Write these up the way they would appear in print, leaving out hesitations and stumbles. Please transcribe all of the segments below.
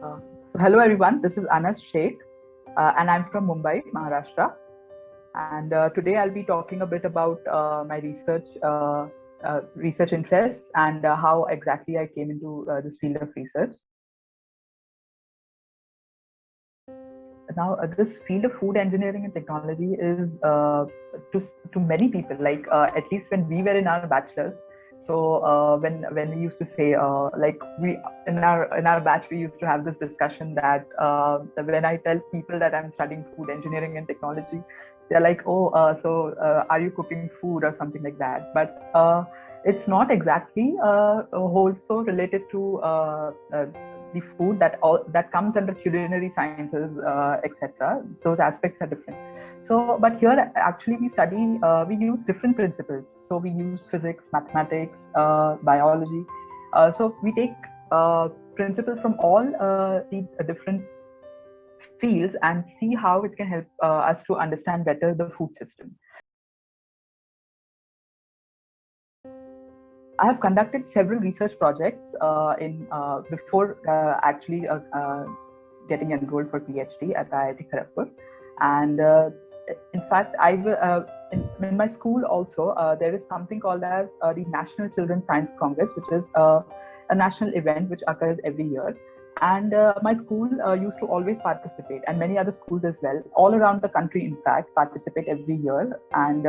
So hello everyone, this is Anas Sheikh, and I'm from Mumbai, Maharashtra. And today I'll be talking a bit about my research interests, and how exactly I came into this field of research. Now, this field of food engineering and technology is to to many people, like at least when we were in our bachelors. So when we used to say like we in our batch we used to have this discussion that when I tell people that I'm studying food engineering and technology, they're like, oh, are you cooking food or something like that? But it's not exactly also related to the food that comes under culinary sciences, etc. Those aspects are different. So, but here actually we use different principles. So we use physics, mathematics, biology. So we take principles from all the different fields and see how it can help us to understand better the food system. I have conducted several research projects in before actually getting enrolled for PhD at IIT Kharagpur, and in fact, in my school also there is something called as the National Children's Science Congress, which is a national event which occurs every year. And my school used to always participate, and many other schools as well, all around the country, in fact, participate every year. And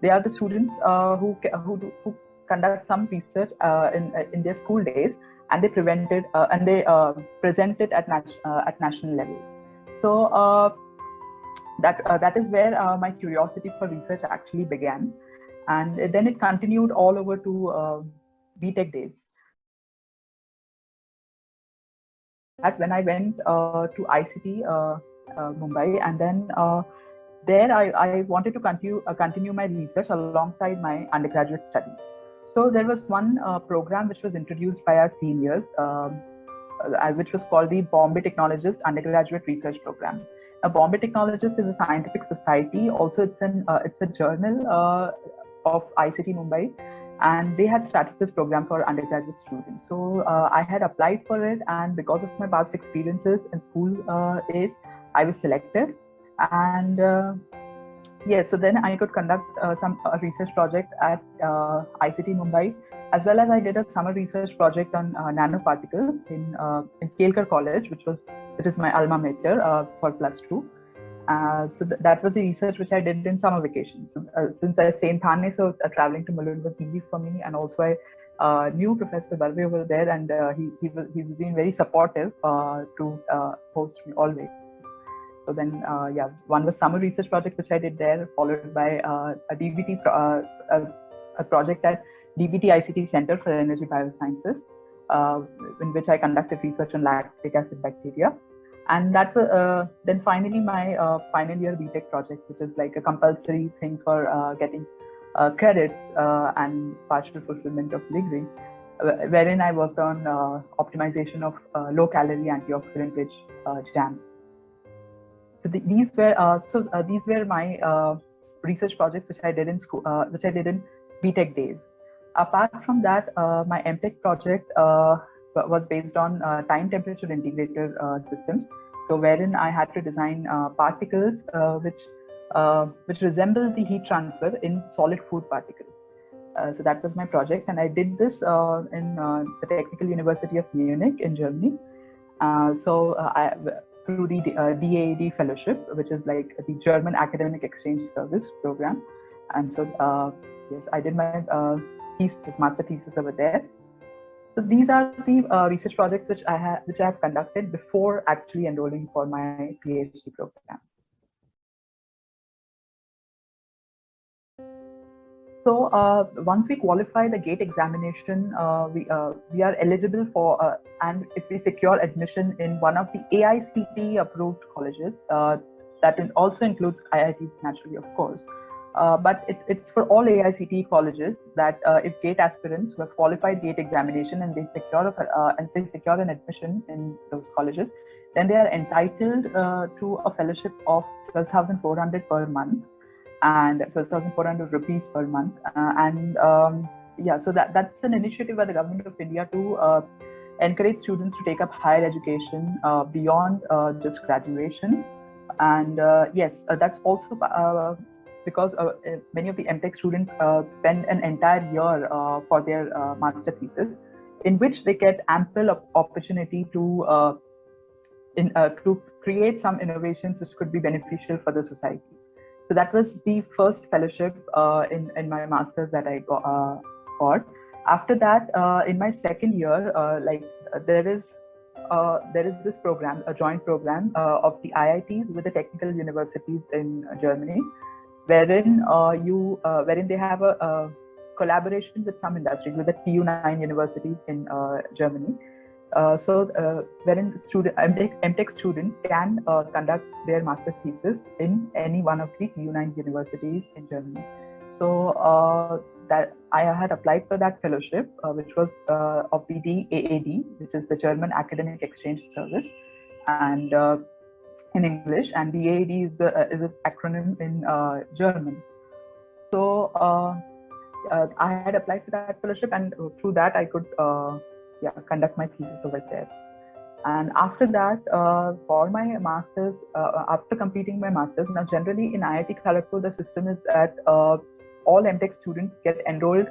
they are the students who conduct some research in their school days, and they present it at national levels. So that is where my curiosity for research actually began, and then it continued all over to BTech days. That when I went to ICT Mumbai, and then there I wanted to continue my research alongside my undergraduate studies. So there was one program which was introduced by our seniors, which was called the Bombay Technologists Undergraduate Research Program. Bombay Technologists is a scientific society. Also, it's a journal of ICT Mumbai, and they had started this program for undergraduate students. So I had applied for it, and because of my past experiences in school days, I was selected. And yeah, so then I could conduct some research project at ICT Mumbai, as well as I did a summer research project on nanoparticles in Kelkar College, which is my alma mater for +2. That was the research which I did in summer vacation. So since I stay in Thane, so traveling to Mulund was easy for me, and also I knew Professor Barve over there, and he's been very supportive to host me always. So then, yeah, one was summer research project which I did there, followed by a project at DBT ICT Center for Energy Biosciences, uh, in which I conducted research on lactic acid bacteria. And then finally my final year BTech project, which is like a compulsory thing for getting credits and partial fulfillment of degree, wherein I worked on optimization of low-calorie antioxidant-rich jam. So these were my research projects which I did in school, which I did in BTech days. Apart from that, my MTech project was based on time temperature integrated systems. So wherein I had to design particles which resemble the heat transfer in solid food particles. So that was my project, and I did this in the Technical University of Munich in Germany. Through the DAAD fellowship, which is like the German Academic Exchange Service program, and so yes, I did my master thesis over there. So these are the research projects which I have conducted before actually enrolling for my PhD program. So once we qualify the GATE examination, we are eligible for, and if we secure admission in one of the AICTE approved colleges, that also includes IITs naturally, of course. But it's for all AICTE colleges that if GATE aspirants who have qualified GATE examination and they secure an admission in those colleges, then they are entitled to a fellowship of 12,400 per month and 12,400 rupees per month. Yeah, so that's an initiative by the government of India to encourage students to take up higher education beyond just graduation. And yes, that's also because many of the MTech students spend an entire year for their master thesis, in which they get ample opportunity to create some innovations which could be beneficial for the society. So that was the first fellowship in my master's that I got. After that, in my second year, there is this program, a joint program of the IITs with the technical universities in Germany, wherein they have a collaboration with some industries, with the TU9 universities in Germany. Wherein MTech students can conduct their master thesis in any one of the TU9 universities in Germany. So that I had applied for that fellowship, which was of the DAAD, which is the German Academic Exchange Service, and in English, and DAAD is an acronym in German. So I had applied for that fellowship, and through that I could conduct my thesis over there. And after that, for my masters, after completing my masters, now generally in IIT Kharagpur, the system is that all MTech students get enrolled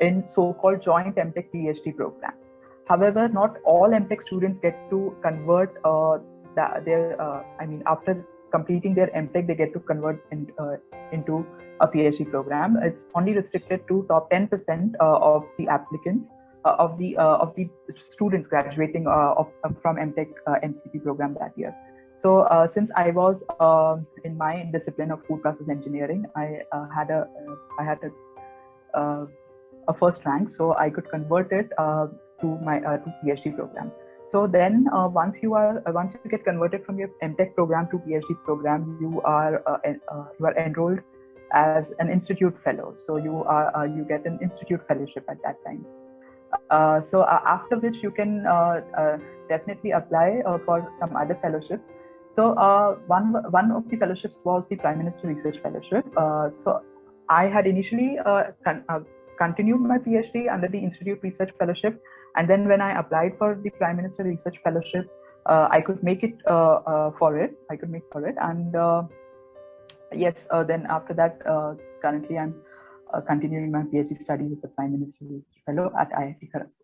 in so-called joint MTech PhD programs. However, not all MTech students get to convert after completing their MTech, they get to convert into a PhD program. It's only restricted to top 10% of the applicants, of the students graduating from MTech MCP program that year. So since I was in my discipline of food process engineering, I had a first rank, so I could convert it to my PhD program. So then once you get converted from your MTech program to PhD program, you are enrolled as an institute fellow. So you get an institute fellowship at that time. So after which you can definitely apply for some other fellowship. So one of the fellowships was the Prime Minister Research Fellowship. So I had initially continued my PhD under the Institute Research Fellowship, and then when I applied for the Prime Minister Research Fellowship, I could make it for it. And yes, then after that, currently I'm continuing my PhD studies as a Prime Minister Research Fellow at IIT Kharagpur.